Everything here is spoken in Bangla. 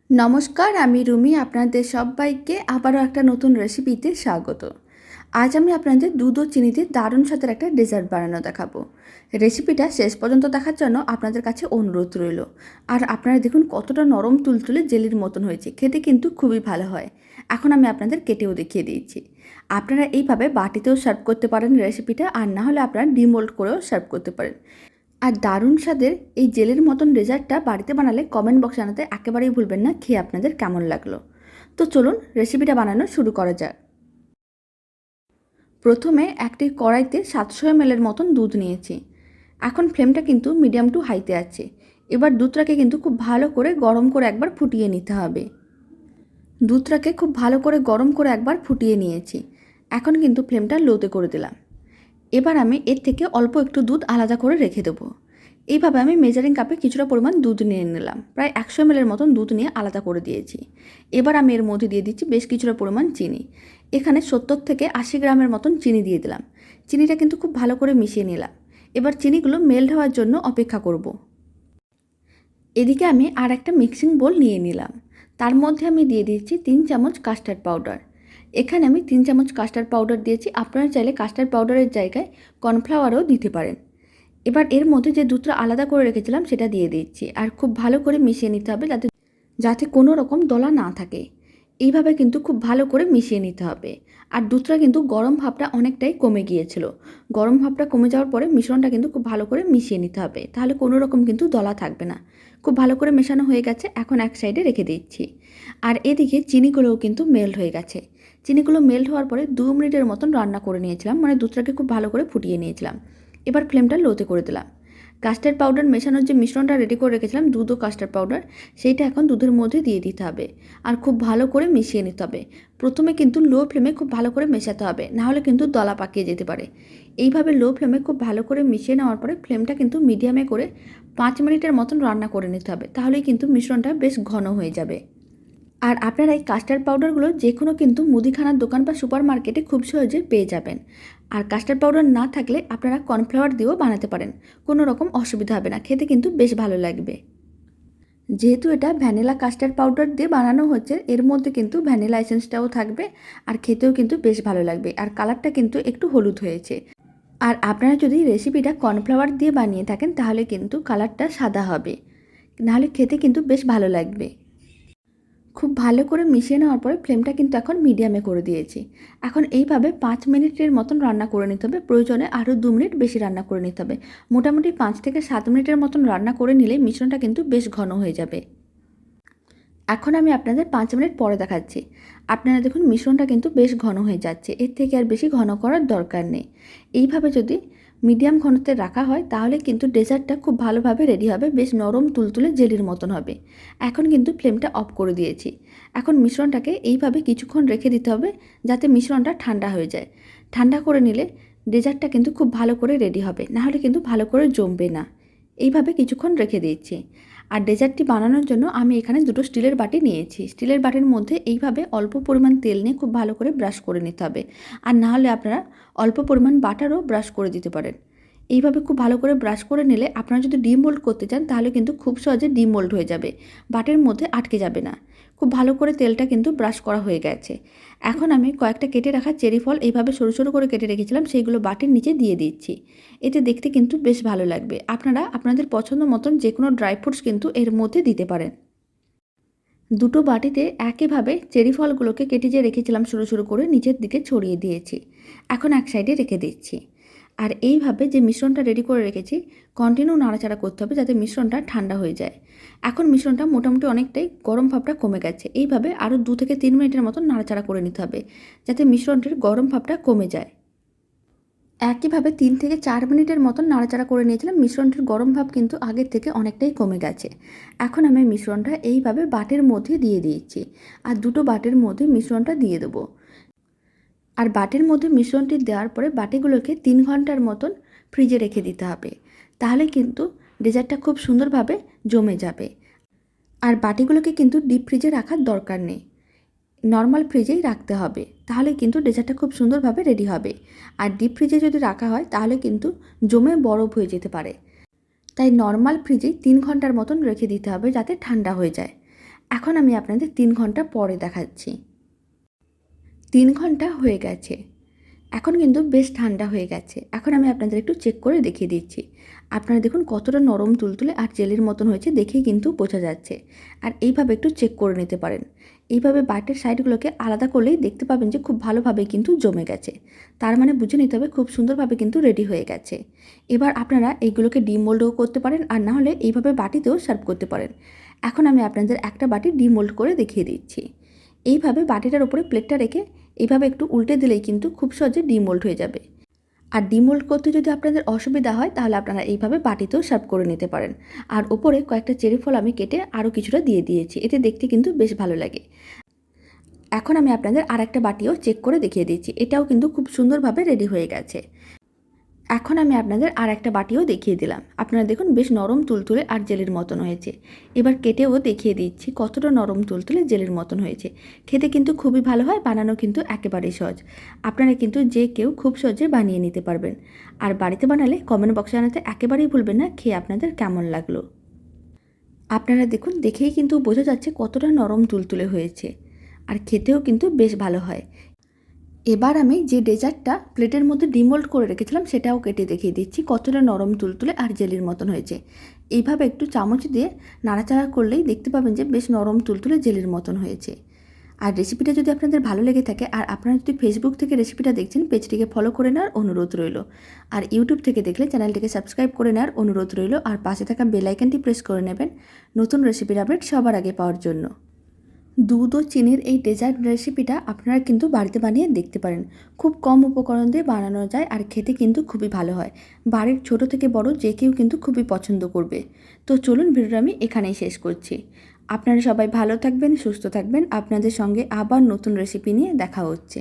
নমস্কার, আমি রুমি। আপনাদের সবাইকে আবারও একটা নতুন রেসিপিতে স্বাগত। আজ আমি আপনাদের দুধ ও চিনিতে দারুণ স্বাদের একটা ডেজার্ট বানানো দেখাবো। রেসিপিটা শেষ পর্যন্ত দেখার জন্য আপনাদের কাছে অনুরোধ রইল। আর আপনারা দেখুন কতটা নরম তুলতুলে জেলির মতন হয়েছে, খেতে কিন্তু খুবই ভালো হয়। এখন আমি আপনাদের কেটেও দেখিয়ে দিয়েছি। আপনারা এইভাবে বাটিতেও সার্ভ করতে পারেন রেসিপিটা, আর না হলে আপনারা ডিমোল্ড করেও সার্ভ করতে পারেন। আর দারুণ স্বাদের এই জেলের মতন ডেজার্টটা বাড়িতে বানালে কমেন্ট বক্সে জানাতে একেবারেই ভুলবেন না খেয়ে আপনাদের কেমন লাগলো। তো চলুন রেসিপিটা বানানো শুরু করা যাক। প্রথমে একটি কড়াইতে 700 ml মতন দুধ নিয়েছি। এখন ফ্লেমটা কিন্তু মিডিয়াম টু হাইতে আছে। এবার দুধটাকে কিন্তু খুব ভালো করে গরম করে একবার ফুটিয়ে নিতে হবে। দুধটাকে খুব ভালো করে গরম করে একবার ফুটিয়ে নিয়েছি। এখন কিন্তু ফ্লেমটা লোতে করে দিলাম। এবার আমি এর থেকে অল্প একটু দুধ আলাদা করে রেখে দেবো। এইভাবে আমি মেজারিং কাপে কিছুটা পরিমাণ দুধ নিয়ে নিলাম। প্রায় 100 ml মতন দুধ নিয়ে আলাদা করে দিয়েছি। এবার আমি এর মধ্যে দিয়ে দিচ্ছি বেশ কিছুটা পরিমাণ চিনি। এখানে 70 থেকে 80 গ্রামের মতন চিনি দিয়ে দিলাম। চিনিটা কিন্তু খুব ভালো করে মিশিয়ে নিলাম। এবার চিনিগুলো মেল্ট হওয়ার জন্য অপেক্ষা করব। এদিকে আমি আর একটা মিক্সিং বোল নিয়ে নিলাম। তার মধ্যে আমি দিয়ে দিচ্ছি 3 চামচ কাস্টার্ড পাউডার। এখানে আমি 3 চামচ কাস্টার্ড পাউডার দিয়েছি। আপনারা চাইলে কাস্টার্ড পাউডারের জায়গায় কর্নফ্লাওয়ারও দিতে পারেন। এবার এর মধ্যে যে দুধটা আলাদা করে রেখেছিলাম সেটা দিয়ে দিচ্ছি, আর খুব ভালো করে মিশিয়ে নিতে হবে যাতে যাতে কোনো রকম দলা না থাকে। এইভাবে কিন্তু খুব ভালো করে মিশিয়ে নিতে হবে। আর দুধটা কিন্তু গরম ভাবটা অনেকটাই কমে গিয়েছিল। গরম ভাবটা কমে যাওয়ার পরে মিশ্রণটা কিন্তু খুব ভালো করে মিশিয়ে নিতে হবে, তাহলে কোনো রকম কিন্তু দলা থাকবে না। খুব ভালো করে মেশানো হয়ে গেছে, এখন এক সাইডে রেখে দিচ্ছি। আর এদিকে চিনিগুলোও কিন্তু মেল্ট হয়ে গেছে। চিনিগুলো মেল্ট হওয়ার পরে 2 মিনিটের মতন রান্না করে নিয়েছিলাম, মানে দুধটাকে খুব ভালো করে ফুটিয়ে নিয়েছিলাম। এবার ফ্লেমটা লোতে করে দিলাম। কাস্টার্ড পাউডার মেশানোর যে মিশ্রণটা রেডি করে রেখেছিলাম, দুধ ও কাস্টার্ড পাউডার, সেইটা এখন দুধের মধ্যে দিয়ে দিতে হবে। আর খুব ভালো করে মিশিয়ে নিতে হবে। প্রথমে কিন্তু লো ফ্লেমে খুব ভালো করে মেশাতে হবে, নাহলে কিন্তু দলা পাকিয়ে যেতে পারে। এইভাবে লো ফ্লেমে খুব ভালো করে মিশিয়ে নেওয়ার পরে ফ্লেমটা কিন্তু মিডিয়ামে করে 5 মিনিটের মতন রান্না করে নিতে হবে, তাহলেই কিন্তু মিশ্রণটা বেশ ঘন হয়ে যাবে। আর আপনারা এই কাস্টার্ড পাউডারগুলো যে কোনো কিন্তু মুদিখানার দোকান বা সুপার মার্কেটে খুব সহজে পেয়ে যাবেন। আর কাস্টার্ড পাউডার না থাকলে আপনারা কর্নফ্লাওয়ার দিয়েও বানাতে পারেন, কোনো রকম অসুবিধা হবে না, খেতে কিন্তু বেশ ভালো লাগবে। যেহেতু এটা ভ্যানিলা কাস্টার্ড পাউডার দিয়ে বানানো হচ্ছে, এর মধ্যে কিন্তু ভ্যানিলা এসেন্সটাও থাকবে। আর খেতেও কিন্তু বেশ ভালো লাগবে। আর কালারটা কিন্তু একটু হলুদ হয়েছে। আর আপনারা যদি রেসিপিটা কর্নফ্লাওয়ার দিয়ে বানিয়ে থাকেন তাহলে কিন্তু কালারটা সাদা হবে, নাহলে খেতে কিন্তু বেশ ভালো লাগবে। খুব ভালো করে মিশিয়ে নেওয়ার পরে ফ্লেমটা কিন্তু এখন মিডিয়ামে করে দিয়েছি। এখন এইভাবে 5 মিনিটের মতন রান্না করে নিতে হবে। প্রয়োজনে আরও 2 মিনিট বেশি রান্না করে নিতে হবে। মোটামুটি 5 থেকে 7 মিনিটের মতন রান্না করে নিলে মিশ্রণটা কিন্তু বেশ ঘন হয়ে যাবে। এখন আমি আপনাদের 5 মিনিট পরে দেখাচ্ছি। আপনারা দেখুন মিশ্রণটা কিন্তু বেশ ঘন হয়ে যাচ্ছে। এর থেকে আর বেশি ঘন করার দরকার নেই। এইভাবে যদি মিডিয়াম ঘনত্বে রাখা হয় তাহলে কিন্তু ডেজার্টটা খুব ভালোভাবে রেডি হবে, বেশ নরম তুলতুলে জেলির মতন হবে। এখন কিন্তু ফ্লেমটা অফ করে দিয়েছি। এখন মিশ্রণটাকে এইভাবে কিছুক্ষণ রেখে দিতে হবে যাতে মিশ্রণটা ঠান্ডা হয়ে যায়। ঠান্ডা করে নিলে ডেজার্টটা কিন্তু খুব ভালো করে রেডি হবে, নাহলে কিন্তু ভালো করে জমবে না। এইভাবে কিছুক্ষণ রেখে দিচ্ছি। আর ডেজার্টটি বানানোর জন্য আমি এখানে দুটো স্টিলের বাটি নিয়েছি। স্টিলের বাটির মধ্যে এইভাবে অল্প পরিমাণ তেল নিয়ে খুব ভালো করে ব্রাশ করে নিতে হবে। আর না হলে আপনারা অল্প পরিমাণ বাটারও ব্রাশ করে দিতে পারেন। এইভাবে খুব ভালো করে ব্রাশ করে নিলে আপনারা যদি ডিমোল্ড করতে চান তাহলে কিন্তু খুব সহজে ডিমোল্ড হয়ে যাবে, বাটির মধ্যে আটকে যাবে না। খুব ভালো করে তেলটা কিন্তু ব্রাশ করা হয়ে গেছে। এখন আমি কয়েকটা কেটে রাখা চেরি ফল এইভাবে সরু সরু করে কেটে রেখেছিলাম, সেইগুলো বাটির নিচে দিয়ে দিচ্ছি। এতে দেখতে কিন্তু বেশ ভালো লাগবে। আপনারা আপনাদের পছন্দ মতন যে কোনো ড্রাই ফ্রুটস কিন্তু এর মধ্যে দিতে পারেন। দুটো বাটিতে একইভাবে চেরি ফলগুলোকে কেটে যে রেখেছিলাম সরু সরু করে নিচের দিকে ছড়িয়ে দিয়েছি। এখন এক সাইডে রেখে দিচ্ছি। আর এইভাবে যে মিশ্রণটা রেডি করে রেখেছি কন্টিনিউ নাড়াচাড়া করতে হবে যাতে মিশ্রণটা ঠান্ডা হয়ে যায়। এখন মিশ্রণটা মোটামুটি অনেকটাই গরম ভাবটা কমে গেছে। এইভাবে আরও 2 থেকে 3 মিনিটের মতন নাড়াচাড়া করে নিতে হবে যাতে মিশ্রণটির গরম ভাবটা কমে যায়। একইভাবে 3 থেকে 4 মিনিটের মতন নাড়াচাড়া করে নিয়েছিলাম। মিশ্রণটির গরম ভাব কিন্তু আগের থেকে অনেকটাই কমে গেছে। এখন আমি মিশ্রণটা এইভাবে বাটির মধ্যে দিয়ে দিয়েছি। আর দুটো বাটির মধ্যে মিশ্রণটা দিয়ে দেবো। আর বাটির মধ্যে মিশ্রণটি দেওয়ার পরে বাটিগুলোকে 3 ঘন্টার মতন ফ্রিজে রেখে দিতে হবে, তাহলে কিন্তু ডেজার্টটা খুব সুন্দরভাবে জমে যাবে। আর বাটিগুলোকে কিন্তু ডিপ ফ্রিজে রাখার দরকার নেই, নর্মাল ফ্রিজেই রাখতে হবে, তাহলে কিন্তু ডেজার্টটা খুব সুন্দরভাবে রেডি হবে। আর ডিপ ফ্রিজে যদি রাখা হয় তাহলে কিন্তু জমে বরফ হয়ে যেতে পারে। তাই নর্মাল ফ্রিজেই 3 ঘন্টার মতন রেখে দিতে হবে যাতে ঠান্ডা হয়ে যায়। এখন আমি আপনাদের 3 ঘন্টা পরে দেখাচ্ছি। 3 ঘন্টা হয়ে গেছে। এখন কিন্তু বেশ ঠান্ডা হয়ে গেছে। এখন আমি আপনাদের একটু চেক করে দেখিয়ে দিচ্ছি। আপনারা দেখুন কতটা নরম তুলতুলে আর জেলের মতন হয়েছে, দেখেই কিন্তু বোঝা যাচ্ছে। আর এইভাবে একটু চেক করে নিতে পারেন। এইভাবে বাটির সাইডগুলোকে আলাদা করলেই দেখতে পাবেন যে খুব ভালোভাবে কিন্তু জমে গেছে। তার মানে বুঝে নিতে হবে খুব সুন্দরভাবে কিন্তু রেডি হয়ে গেছে। এবার আপনারা এইগুলোকে ডিমোল্ডও করতে পারেন, আর না হলে এইভাবে বাটিতেও সার্ভ করতে পারেন। এখন আমি আপনাদের একটা বাটি ডিমোল্ড করে দেখিয়ে দিচ্ছি। এইভাবে বাটিটার উপরে প্লেটটা রেখে এইভাবে একটু উল্টে দিলেই কিন্তু খুব সহজে ডিমোল্ড হয়ে যাবে। আর ডিমোল্ড করতে যদি আপনাদের অসুবিধা হয় তাহলে আপনারা এইভাবে বাটিতেও সার্ভ করে নিতে পারেন। আর ওপরে কয়েকটা চেরি ফল আমি কেটে আরও কিছুটা দিয়ে দিয়েছি, এতে দেখতে কিন্তু বেশ ভালো লাগে। এখন আমি আপনাদের আর একটা বাটিও চেক করে দেখিয়ে দিচ্ছি। এটাও কিন্তু খুব সুন্দরভাবে রেডি হয়ে গেছে। এখন আমি আপনাদের আর একটা বাটিও দেখিয়ে দিলাম। আপনারা দেখুন বেশ নরম তুলতুলে আর জেলের মতন হয়েছে। এবার কেটেও দেখিয়ে দিচ্ছি কতটা নরম তুলতুলে জেলের মতন হয়েছে। খেতে কিন্তু খুবই ভালো হয়, বানানো কিন্তু একেবারেই সহজ। আপনারা কিন্তু যে কেউ খুব সহজে বানিয়ে নিতে পারবেন। আর বাড়িতে বানালে কমেন্ট বক্সে জানাতে একেবারেই ভুলবেন না খেয়ে আপনাদের কেমন লাগলো। আপনারা দেখুন দেখেই কিন্তু বোঝা যাচ্ছে কতটা নরম তুলতুলে হয়েছে, আর খেতেও কিন্তু বেশ ভালো হয়। এবার আমি যে ডেজার্টটা প্লেটের মধ্যে ডিমোল্ড করে রেখেছিলাম সেটাও কেটে দেখিয়ে দিচ্ছি কতটা নরম তুলতুলে আর জেলির মতন হয়েছে। এইভাবে একটু চামচ দিয়ে নাড়াচাড়া করলেই দেখতে পাবেন যে বেশ নরম তুলতুলে জেলির মতন হয়েছে। আর রেসিপিটা যদি আপনাদের ভালো লেগে থাকে, আর আপনারা যদি ফেসবুক থেকে রেসিপিটা দেখছেন, পেজটিকে ফলো করে নেওয়ার অনুরোধ রইল। আর ইউটিউব থেকে দেখলে চ্যানেলটিকে সাবস্ক্রাইব করে নেওয়ার অনুরোধ রইল। আর পাশে থাকা বেল আইকনটি প্রেস করে নেবেন নতুন রেসিপির আপডেট সবার আগে পাওয়ার জন্য। দুধ ও চিনির এই ডেজার্ট রেসিপিটা আপনারা কিন্তু বাড়িতে বানিয়ে দেখতে পারেন। খুব কম উপকরণ দিয়ে বানানো যায়, আর খেতে কিন্তু খুবই ভালো হয়। বাড়ির ছোট থেকে বড় যে কেউ কিন্তু খুবই পছন্দ করবে। তো চলুন ভিডিওটা আমি এখানেই শেষ করছি। আপনারা সবাই ভালো থাকবেন, সুস্থ থাকবেন। আপনাদের সঙ্গে আবার নতুন রেসিপি নিয়ে দেখা হচ্ছে।